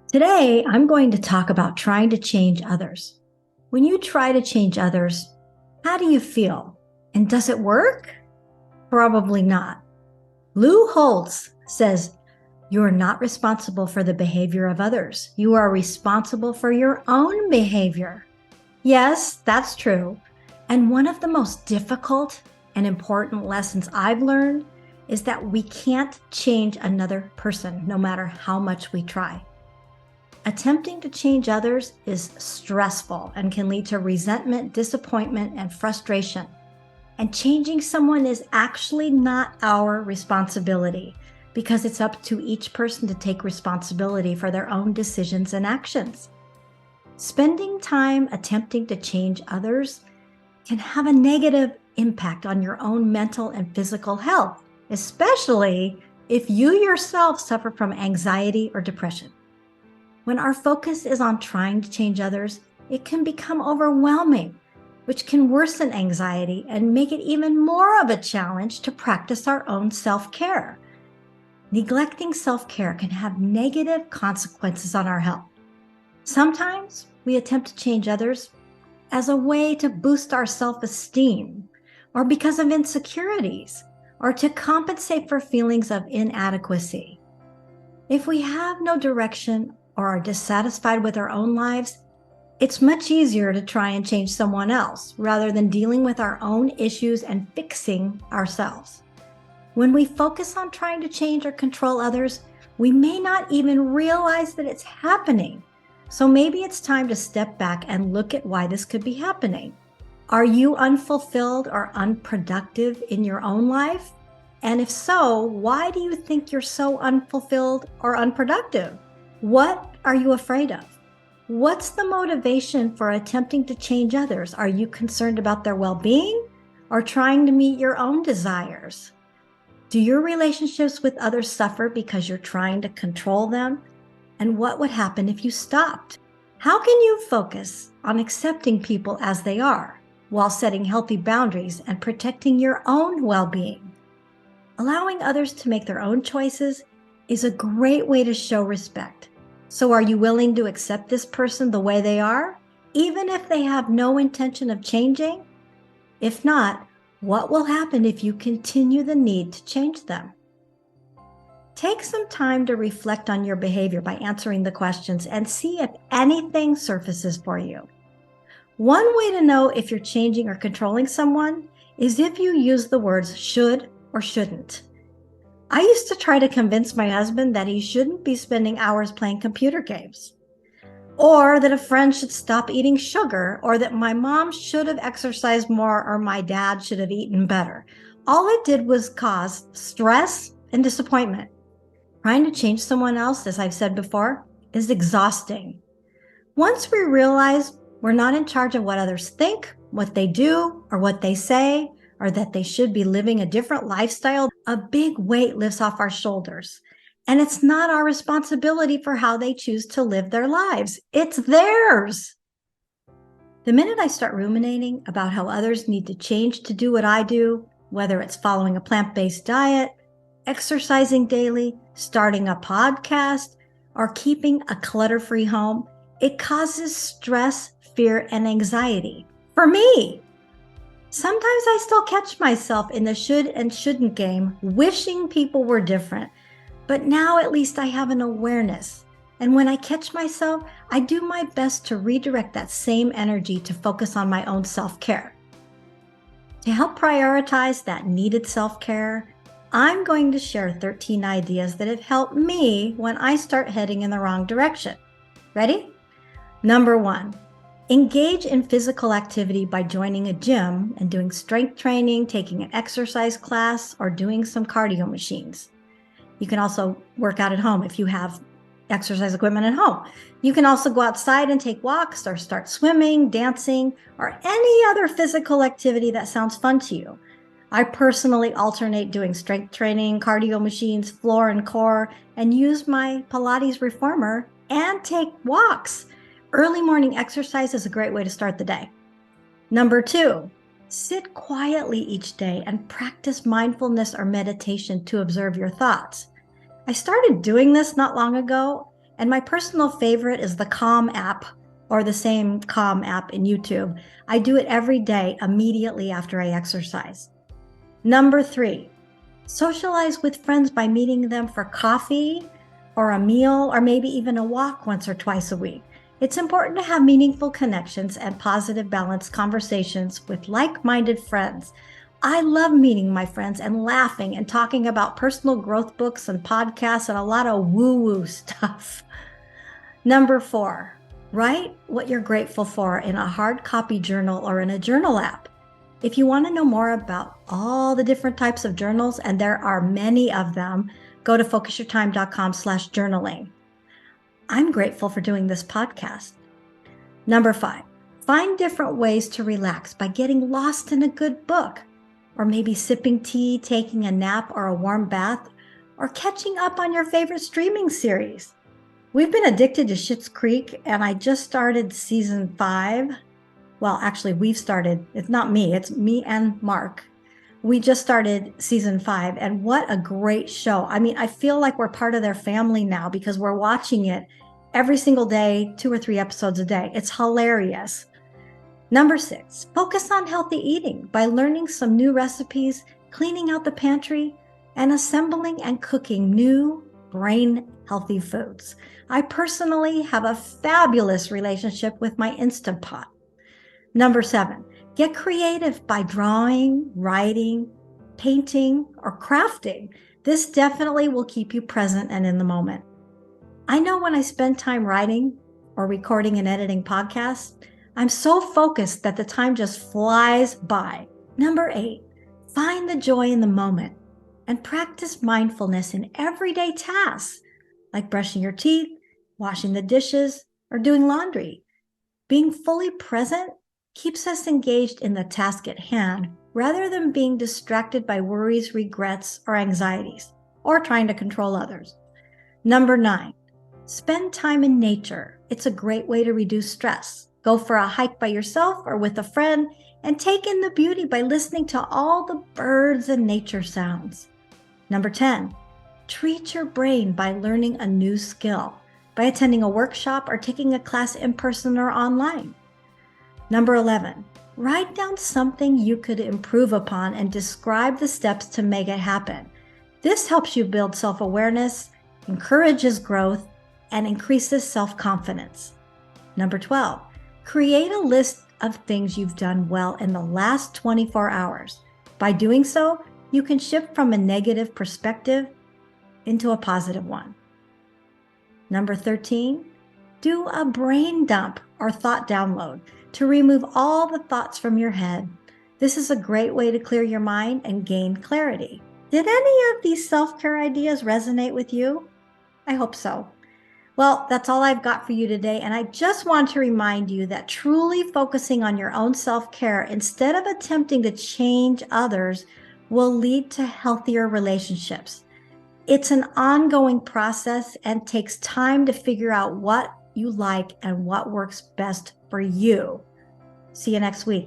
Today, I'm going to talk about trying to change others. When you try to change others, how do you feel? And does it work? Probably not. Lou Holtz says, "You are not responsible for the behavior of others. You are responsible for your own behavior." Yes, that's true. And one of the most difficult and important lessons I've learned is that we can't change another person, no matter how much we try. Attempting to change others is stressful and can lead to resentment, disappointment, and frustration. And changing someone is actually not our responsibility because it's up to each person to take responsibility for their own decisions and actions. Spending time attempting to change others can have a negative impact on your own mental and physical health, especially if you yourself suffer from anxiety or depression. When our focus is on trying to change others, it can become overwhelming, which can worsen anxiety and make it even more of a challenge to practice our own self-care. Neglecting self-care can have negative consequences on our health. Sometimes we attempt to change others as a way to boost our self-esteem, or because of insecurities, or to compensate for feelings of inadequacy. If we have no direction or are dissatisfied with our own lives, it's much easier to try and change someone else rather than dealing with our own issues and fixing ourselves. When we focus on trying to change or control others, we may not even realize that it's happening. So maybe it's time to step back and look at why this could be happening. Are you unfulfilled or unproductive in your own life? And if so, why do you think you're so unfulfilled or unproductive? What are you afraid of? What's the motivation for attempting to change others? Are you concerned about their well-being or trying to meet your own desires? Do your relationships with others suffer because you're trying to control them? And what would happen if you stopped? How can you focus on accepting people as they are while setting healthy boundaries and protecting your own well-being? Allowing others to make their own choices is a great way to show respect. So are you willing to accept this person the way they are, even if they have no intention of changing? If not, what will happen if you continue the need to change them? Take some time to reflect on your behavior by answering the questions and see if anything surfaces for you. One way to know if you're changing or controlling someone is if you use the words should or shouldn't. I used to try to convince my husband that he shouldn't be spending hours playing computer games, or that a friend should stop eating sugar, or that my mom should have exercised more, or my dad should have eaten better. All it did was cause stress and disappointment. Trying to change someone else, as I've said before, is exhausting. Once we realize we're not in charge of what others think, what they do, or what they say, or that they should be living a different lifestyle, a big weight lifts off our shoulders. And it's not our responsibility for how they choose to live their lives. It's theirs. The minute I start ruminating about how others need to change to do what I do, whether it's following a plant-based diet, exercising daily, starting a podcast, or keeping a clutter-free home, it causes stress, fear, and anxiety. For me, sometimes I still catch myself in the should and shouldn't game, wishing people were different. But now at least I have an awareness. And when I catch myself, I do my best to redirect that same energy to focus on my own self-care. To help prioritize that needed self-care, I'm going to share 13 ideas that have helped me when I start heading in the wrong direction. Ready? Number 1. Engage in physical activity by joining a gym and doing strength training, taking an exercise class, or doing some cardio machines. You can also work out at home if you have exercise equipment at home. You can also go outside and take walks or start swimming, dancing, or any other physical activity that sounds fun to you. I personally alternate doing strength training, cardio machines, floor and core, and use my Pilates reformer and take walks. Early morning exercise is a great way to start the day. Number 2, sit quietly each day and practice mindfulness or meditation to observe your thoughts. I started doing this not long ago, And my personal favorite is the Calm app, or the same Calm app in YouTube. I do it every day immediately after I exercise. Number 3, socialize with friends by meeting them for coffee or a meal or maybe even a walk once or twice a week. It's important to have meaningful connections and positive, balanced conversations with like-minded friends. I love meeting my friends and laughing and talking about personal growth books and podcasts and a lot of woo-woo stuff. Number 4, write what you're grateful for in a hard copy journal or in a journal app. If you want to know more about all the different types of journals, and there are many of them, go to focusyourtime.com/journaling. I'm grateful for doing this podcast. Number 5, find different ways to relax by getting lost in a good book, or maybe sipping tea, taking a nap or a warm bath, or catching up on your favorite streaming series. We've been addicted to Schitt's Creek, and I just started season 5. Well, actually, it's not me, it's me and Mark. We just started season 5, and what a great show. I mean, I feel like we're part of their family now because we're watching it every single day, 2 or 3 episodes a day. It's hilarious. Number 6, focus on healthy eating by learning some new recipes, cleaning out the pantry, and assembling and cooking new brain-healthy foods. I personally have a fabulous relationship with my Instant Pot. Number 7, get creative by drawing, writing, painting, or crafting. This definitely will keep you present and in the moment. I know when I spend time writing or recording and editing podcasts, I'm so focused that the time just flies by. Number 8, find the joy in the moment and practice mindfulness in everyday tasks like brushing your teeth, washing the dishes, or doing laundry. Being fully present keeps us engaged in the task at hand rather than being distracted by worries, regrets, or anxieties, or trying to control others. Number 9, spend time in nature. It's a great way to reduce stress. Go for a hike by yourself or with a friend and take in the beauty by listening to all the birds and nature sounds. Number 10, treat your brain by learning a new skill, by attending a workshop or taking a class in person or online. Number 11, write down something you could improve upon and describe the steps to make it happen. This helps you build self-awareness, encourages growth, and increases self-confidence. Number 12, create a list of things you've done well in the last 24 hours. By doing so, you can shift from a negative perspective into a positive one. Number 13, do a brain dump or thought download to remove all the thoughts from your head. This is a great way to clear your mind and gain clarity. Did any of these self-care ideas resonate with you? I hope so. Well, that's all I've got for you today, and I just want to remind you that truly focusing on your own self-care instead of attempting to change others will lead to healthier relationships. It's an ongoing process and takes time to figure out what you like and what works best for you. See you next week.